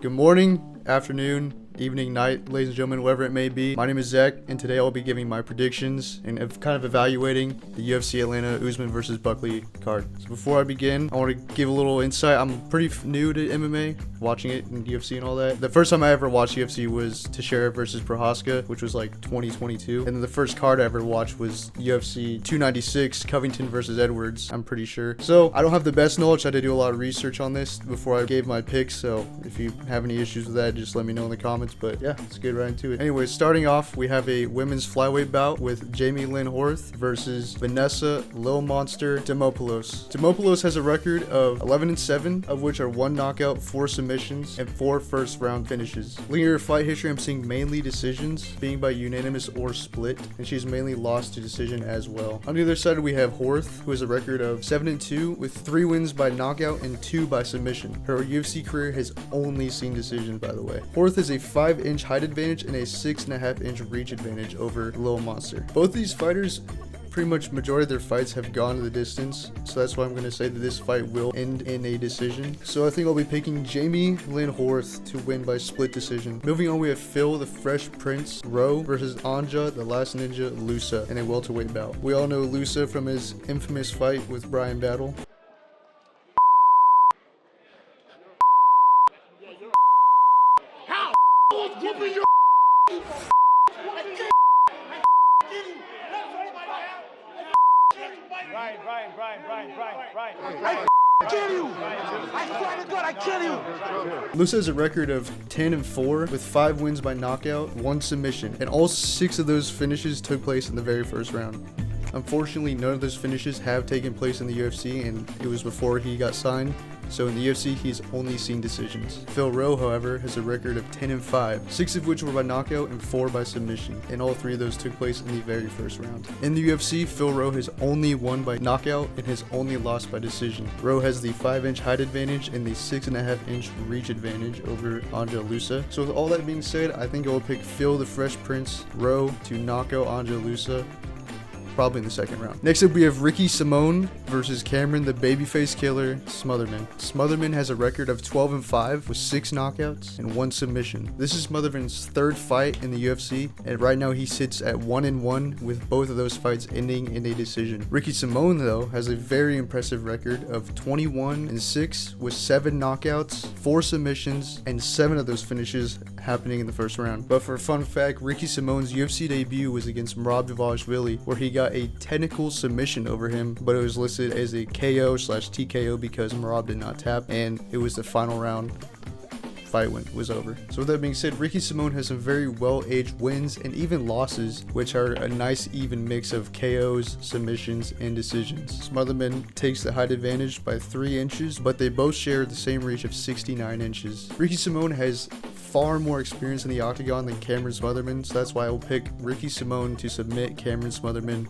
Good morning, afternoon, evening, night, ladies and gentlemen, whatever it may be. My name is Zach, and today I'll be giving my predictions and kind of evaluating the UFC Atlanta Usman versus Buckley card. So before I begin, I want to give a little insight. I'm pretty new to MMA, watching it in UFC and all that. The first time I ever watched UFC was Teixeira versus Prohaska, which was like 2022. And then the first card I ever watched was UFC 296, Covington versus Edwards, I'm pretty sure. So I don't have the best knowledge. I had to do a lot of research on this before I gave my picks. So if you have any issues with that, just let me know in the comments. But yeah, let's get right into it. Anyways, starting off, we have a women's flyweight bout with Jamie Lynn Horth versus Vanessa Lil Monster Demopoulos. Demopoulos has a record of 11-7, of which are 1 knockout, 4 submissions, and 4 first round finishes. Looking at her fight history, I'm seeing mainly decisions, being by unanimous or split, and she's mainly lost to decision as well. On the other side, we have Horth, who has a record of 7-2 with 3 wins by knockout and 2 by submission. Her UFC career has only seen decisions, by the way. Horth has a 5-inch height advantage and a 6.5-inch reach advantage over Lil Monster. Both these fighters, pretty much majority of their fights have gone to the distance, so that's why I'm going to say that this fight will end in a decision. So I think I'll be picking Jamie Lynn Horth to win by split decision. Moving on, we have Phil the Fresh Prince Rowe versus Anja the Last Ninja Lusa in a welterweight bout. We all know Lusa from his infamous fight with Brian Battle. Right. Kill you! I swear to God, I kill you! Lusa has a record of 10-4 with 5 wins by knockout, 1 submission, and all 6 of those finishes took place in the very first round. Unfortunately, none of those finishes have taken place in the UFC, and it was before he got signed. So in the UFC, he's only seen decisions. Phil Rowe, however, has a record of 10-5, 6 of which were by knockout and 4 by submission, and all 3 of those took place in the very first round. In the UFC, Phil Rowe has only won by knockout and has only lost by decision. Rowe has the 5-inch height advantage and the 6.5-inch reach advantage over Anja Lusa. So with all that being said, I think I will pick Phil the Fresh Prince Rowe to knock out Anja Lusa, probably in the second round. Next up, we have Ricky Simone versus Cameron the Babyface Killer Smotherman. Smotherman has a record of 12-5 with 6 knockouts and 1 submission. This is Smotherman's 3rd fight in the UFC, and right now he sits at 1-1 with both of those fights ending in a decision. Ricky Simone, though, has a very impressive record of 21-6 with 7 knockouts, 4 submissions, and 7 of those finishes happening in the first round. But for a fun fact, Ricky Simone's UFC debut was against Merab Dvalishvili, where he got a technical submission over him, but it was listed as a KO/TKO because Merab did not tap, and it was the final round. Fight was over. So with that being said, Ricky Simone has some very well-aged wins and even losses, which are a nice even mix of KOs, submissions, and decisions. Smotherman takes the height advantage by 3 inches, but they both share the same reach of 69 inches. Ricky Simone has far more experience in the octagon than Cameron Smotherman, so that's why I will pick Ricky Simone to submit Cameron Smotherman,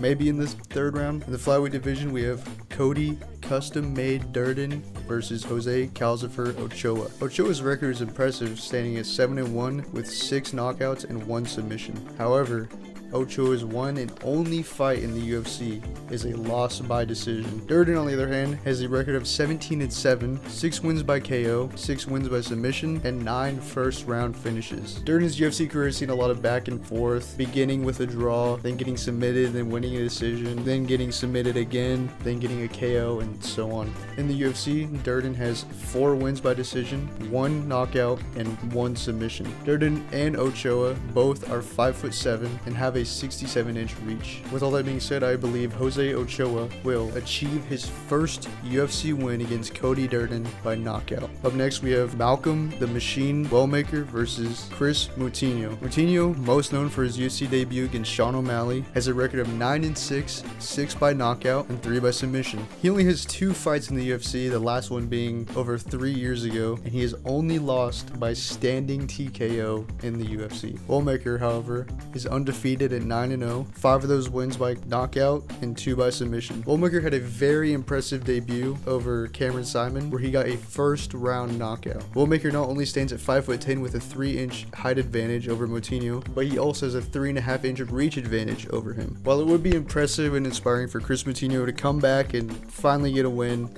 maybe in this 3rd round. In the flyweight division, we have Cody Custom-Made Durden versus Jose Calcifer Ochoa. Ochoa's record is impressive, standing at 7-1 with 6 knockouts and 1 submission. However, Ochoa's one and only fight in the UFC is a loss by decision. Durden, on the other hand, has a record of 17-7, 6 wins by KO, 6 wins by submission, and 9 first round finishes. Durden's UFC career has seen a lot of back and forth, beginning with a draw, then getting submitted, then winning a decision, then getting submitted again, then getting a KO, and so on. In the UFC, Durden has 4 wins by decision, 1 knockout, and 1 submission. Durden and Ochoa both are 5'7" and have a 67-inch reach. With all that being said, I believe Jose Ochoa will achieve his first UFC win against Cody Durden by knockout. Up next, we have Malcolm the Machine Wellmaker versus Chris Moutinho. Moutinho, most known for his UFC debut against Sean O'Malley, has a record of 9-6, 6 by knockout, and 3 by submission. He only has 2 fights in the UFC, the last one being over 3 years ago, and he has only lost by standing TKO in the UFC. Wellmaker, however, is undefeated at 9-0, 5 of those wins by knockout and 2 by submission. Wellmaker had a very impressive debut over Cameron Simon, where he got a first round knockout. Wellmaker not only stands at 5'10" with a 3-inch height advantage over Moutinho, but he also has a 3.5-inch reach advantage over him. While it would be impressive and inspiring for Chris Moutinho to come back and finally get a win,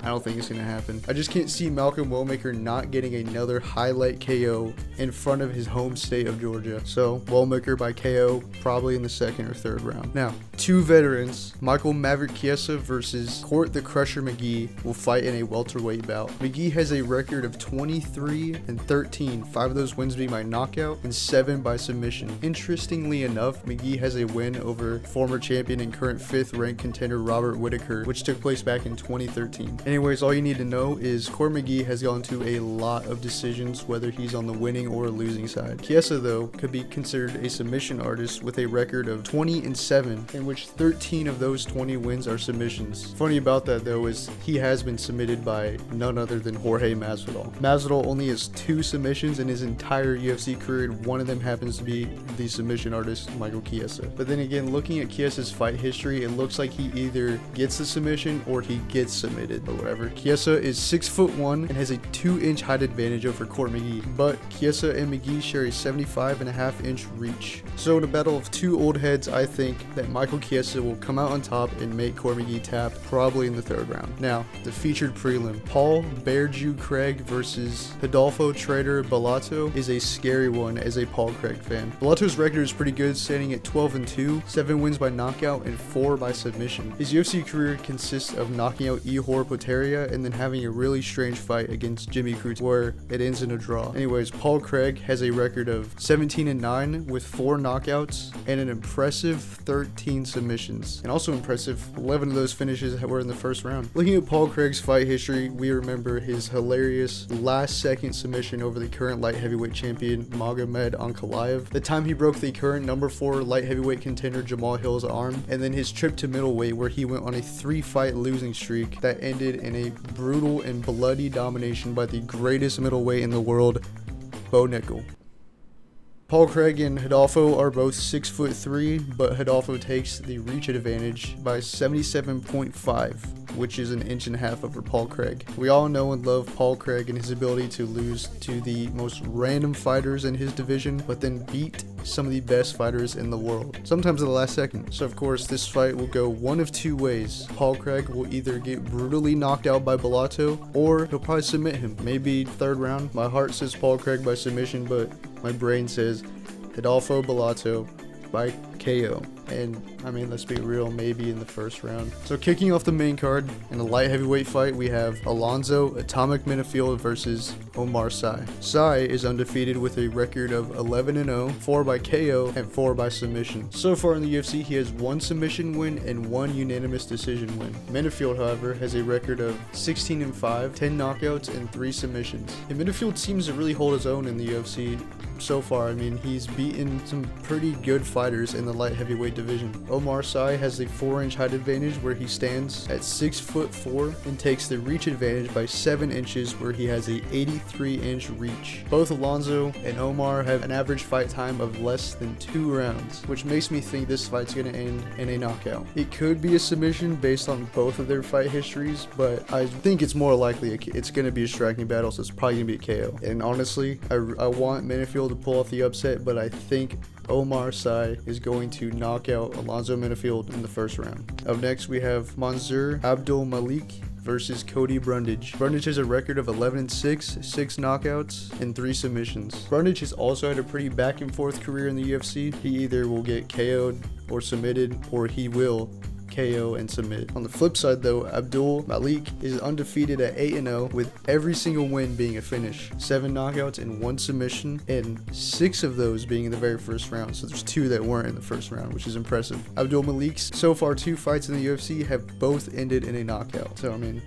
I don't think it's going to happen. I just can't see Malcolm Wellmaker not getting another highlight KO in front of his home state of Georgia. So Wellmaker by KO probably in the second or third round. Now, two veterans, Michael Maverick Chiesa versus Court the Crusher McGee, will fight in a welterweight bout. McGee has a record of 23-13, 5 of those wins being by knockout and 7 by submission. Interestingly enough, McGee has a win over former champion and current 5th ranked contender Robert Whittaker, which took place back in 2013. Anyways, all you need to know is Court McGee has gone to a lot of decisions, whether he's on the winning or losing side. Chiesa, though, could be considered a submission artist with a record of 20-7, in which 13 of those 20 wins are submissions. Funny about that, though, is he has been submitted by none other than Jorge Masvidal. Masvidal only has 2 submissions in his entire UFC career, and one of them happens to be the submission artist Michael Chiesa. But then again, looking at Chiesa's fight history, it looks like he either gets the submission or he gets submitted or whatever. Chiesa is 6'1" and has a 2-inch height advantage over Court McGee, but Chiesa and McGee share a 75.5-inch reach. So in a battle of 2 old heads, I think that Michael Chiesa will come out on top and make Court McGee tap, probably in the 3rd round. Now, the featured prelim, Paul Bear Jew Craig versus Rodolfo Trader Bellato, is a scary one as a Paul Craig fan. Bellato's record is pretty good, standing at 12-2, 7 wins by knockout and 4 by submission. His UFC career consists of knocking out Ihor Potieria and then having a really strange fight against Jimmy Crute where it ends in a draw. Anyways, Paul Craig has a record of 17-9 with 4 knockouts and an impressive 13 submissions. And also impressive, 11 of those finishes were in the 1st round. Looking at Paul Craig's fight history, we remember his hilarious last-second submission over the current light heavyweight champion Magomed Ankalaev, the time he broke the current number 4 light heavyweight contender Jamal Hill's arm, and then his trip to middleweight where he went on a 3-fight losing streak that ended in a brutal and bloody domination by the greatest middleweight in the world, Bo Nickel. Paul Craig and Rodolfo are both 6'3", but Rodolfo takes the reach advantage by 77.5, which is an inch and a half over Paul Craig. We all know and love Paul Craig and his ability to lose to the most random fighters in his division, but then beat some of the best fighters in the world, sometimes at the last second. So of course, this fight will go one of 2 ways. Paul Craig will either get brutally knocked out by Bellato, or he'll probably submit him, maybe 3rd round. My heart says Paul Craig by submission, but my brain says Rodolfo Bellato by KO. And I mean, let's be real, maybe in the 1st round. So kicking off the main card, in a light heavyweight fight, we have Alonzo Atomic Minifield versus Omar Sy. Sy is undefeated with a record of 11-0, 4 by KO and 4 by submission. So far in the UFC, he has 1 submission win and 1 unanimous decision win. Minifield, however, has a record of 16-5, 10 knockouts and 3 submissions. And Minifield seems to really hold his own in the UFC so far. I mean, he's beaten some pretty good fighters in the light heavyweight division. Omar Sy has a 4-inch height advantage where he stands at 6'4" and takes the reach advantage by 7 inches where he has a 83-inch reach. Both Alonzo and Omar have an average fight time of less than 2 rounds, which makes me think this fight's going to end in a knockout. It could be a submission based on both of their fight histories, but I think it's more likely it's going to be a striking battle, so it's probably going to be a KO. And honestly, I want Minifield to pull off the upset, but I think Omar Sy is going to knock out Alonzo Minifield in the 1st round. Up next, we have Mansour Abdul Malik versus Cody Brundage. Brundage has a record of 11-6, 6 knockouts, and 3 submissions. Brundage has also had a pretty back and forth career in the UFC. He either will get KO'd or submitted, or he will KO and submit. On the flip side though, Abdul Malik is undefeated at 8-0 with every single win being a finish. 7 knockouts and 1 submission, and 6 of those being in the very 1st round. So there's 2 that weren't in the 1st round, which is impressive. Abdul Malik's so far 2 fights in the UFC have both ended in a knockout. So I mean,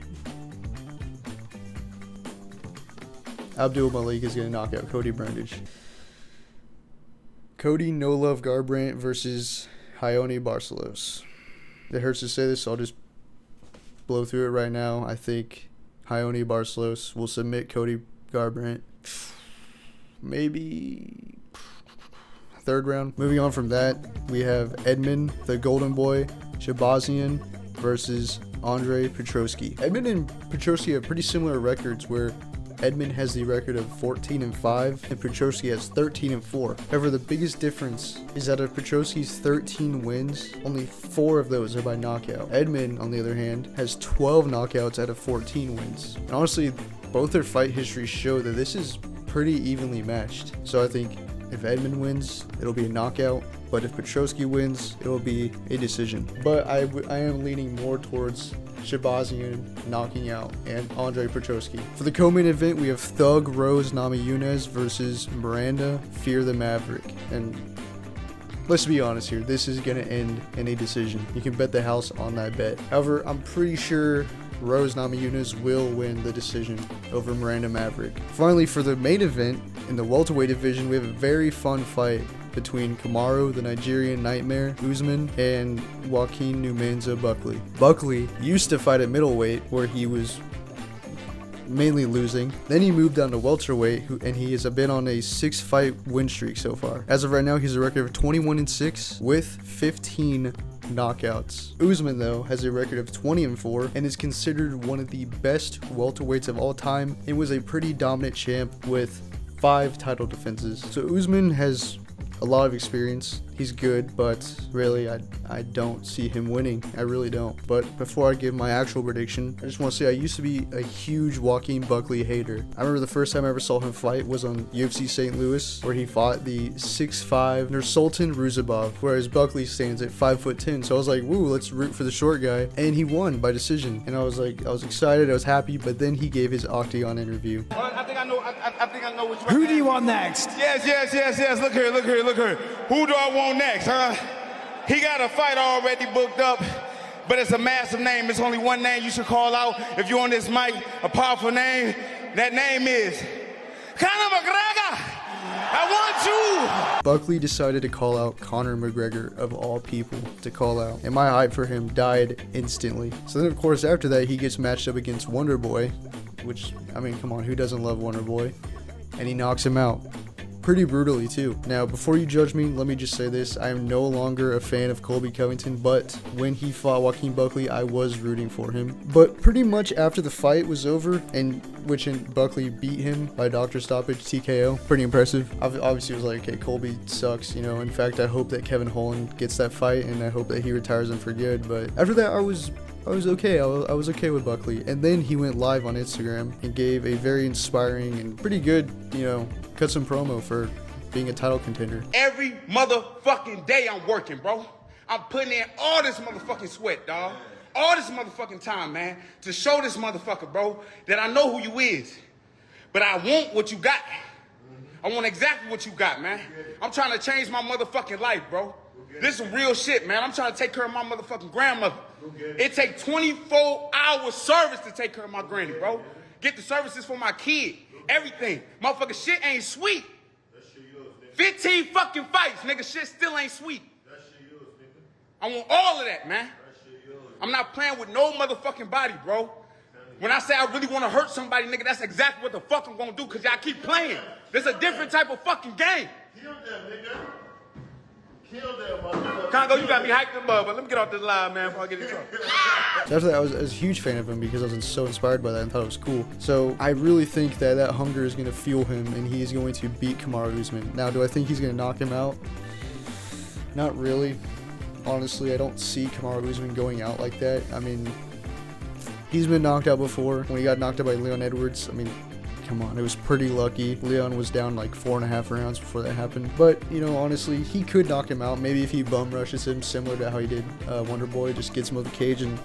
Abdul Malik is going to knock out Cody Brundage. Cody No Love Garbrandt versus Ione Barcelos. It hurts to say this, so I'll just blow through it right now. I think Ione Barcelos will submit Cody Garbrandt. Maybe 3rd round. Moving on from that, we have Edmund, the Golden Boy, Shabazian versus Andre Petroski. Edmund and Petroski have pretty similar records where Edmund has the record of 14-5, and Petrosky has 13-4. However, the biggest difference is that of Petrosky's 13 wins, only 4 of those are by knockout. Edmund, on the other hand, has 12 knockouts out of 14 wins. And honestly, both their fight histories show that this is pretty evenly matched. So I think if Edmund wins, it'll be a knockout. But if Petrosky wins, it'll be a decision. But I am leaning more towards Shabazian knocking out and Andre Petrosky. For the co-main event, we have Thug Rose Namajunas versus Miranda Fear the Maverick. And let's be honest here, this is going to end in a decision. You can bet the house on that bet. However, I'm pretty sure Rose Namajunas will win the decision over Miranda Maverick. Finally, for the main event, in the welterweight division, we have a very fun fight between Kamaru, the Nigerian Nightmare, Usman, and Joaquin Numanza Buckley. Buckley used to fight at middleweight, where he was mainly losing. Then he moved down to welterweight, and he has been on a 6-fight win streak so far. As of right now, he's a record of 21-6 with 15 knockouts. Usman, though, has a record of 20-4 and is considered one of the best welterweights of all time and was a pretty dominant champ with 5 title defenses. So Usman has a lot of experience. He's good, but really I don't see him winning. I really don't. But before I give my actual prediction, I just want to say I used to be a huge Joaquin Buckley hater. I remember the first time I ever saw him fight was on UFC St. Louis, where he fought the 6'5" Nursultan Ruzabov, whereas Buckley stands at 5'10". So I was like, woo, let's root for the short guy. And he won by decision. And I was excited, I was happy, but then he gave his Octagon interview. I think I know which one. Who do you want next? Yes. Look here. Who do I want next, huh? He got a fight already booked up, but it's a massive name. It's only one name you should call out if you're on this mic, a powerful name. That name is Conor McGregor. I want you. Buckley decided to call out Conor McGregor, of all people to call out, and my hype for him died instantly. So then, of course, after that, he gets matched up against Wonder Boy, which, I mean, come on, who doesn't love Wonder Boy? And he knocks him out. Pretty brutally too. Now, before you judge me, let me just say this. I am no longer a fan of Colby Covington, but when he fought Joaquin Buckley, I was rooting for him. But pretty much after the fight was over, and Buckley beat him by doctor stoppage, TKO, pretty impressive. Obviously, it was like, okay, Colby sucks, you know. In fact, I hope that Kevin Holland gets that fight, and I hope that he retires him for good. But after that, I was okay. I was okay with Buckley. And then he went live on Instagram and gave a very inspiring and pretty good, you know, cut some promo for being a title contender. Every motherfucking day I'm working, bro. I'm putting in all this motherfucking sweat, dog. All this motherfucking time, man, to show this motherfucker, bro, that I know who you is. But I want what you got. I want exactly what you got, man. I'm trying to change my motherfucking life, bro. This is some real shit, man. I'm trying to take care of my motherfucking grandmother. It take 24-hour service to take care of my granny, bro. Get the services for my kid. Everything. Motherfucking shit ain't sweet. 15 fucking fights, nigga. Shit still ain't sweet. I want all of that, man. I'm not playing with no motherfucking body, bro. When I say I really want to hurt somebody, nigga, that's exactly what the fuck I'm gonna do, because y'all keep playing. There's a different type of fucking game. Kill them, nigga. Kill them, motherfucker. Congo, you got me hyped up, but let me get off this live, man, before I get in trouble. So after that, I was a huge fan of him because I was so inspired by that and thought it was cool. So I really think that hunger is going to fuel him and he is going to beat Kamaru Usman. Now, do I think he's going to knock him out? Not really. Honestly, I don't see Kamaru Usman going out like that. I mean, he's been knocked out before. When he got knocked out by Leon Edwards, I mean, come on, it was pretty lucky. Leon was down like 4.5 rounds before that happened. But, you know, honestly, he could knock him out. Maybe if he bum rushes him, similar to how he did Wonder Boy, just gets him out of the cage and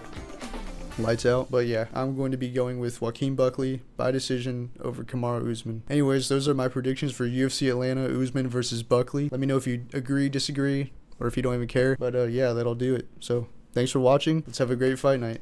lights out. But yeah, I'm going to be going with Joaquin Buckley by decision over Kamaru Usman. Anyways, those are my predictions for UFC Atlanta, Usman versus Buckley. Let me know if you agree, disagree, or if you don't even care. But yeah, that'll do it. So thanks for watching. Let's have a great fight night.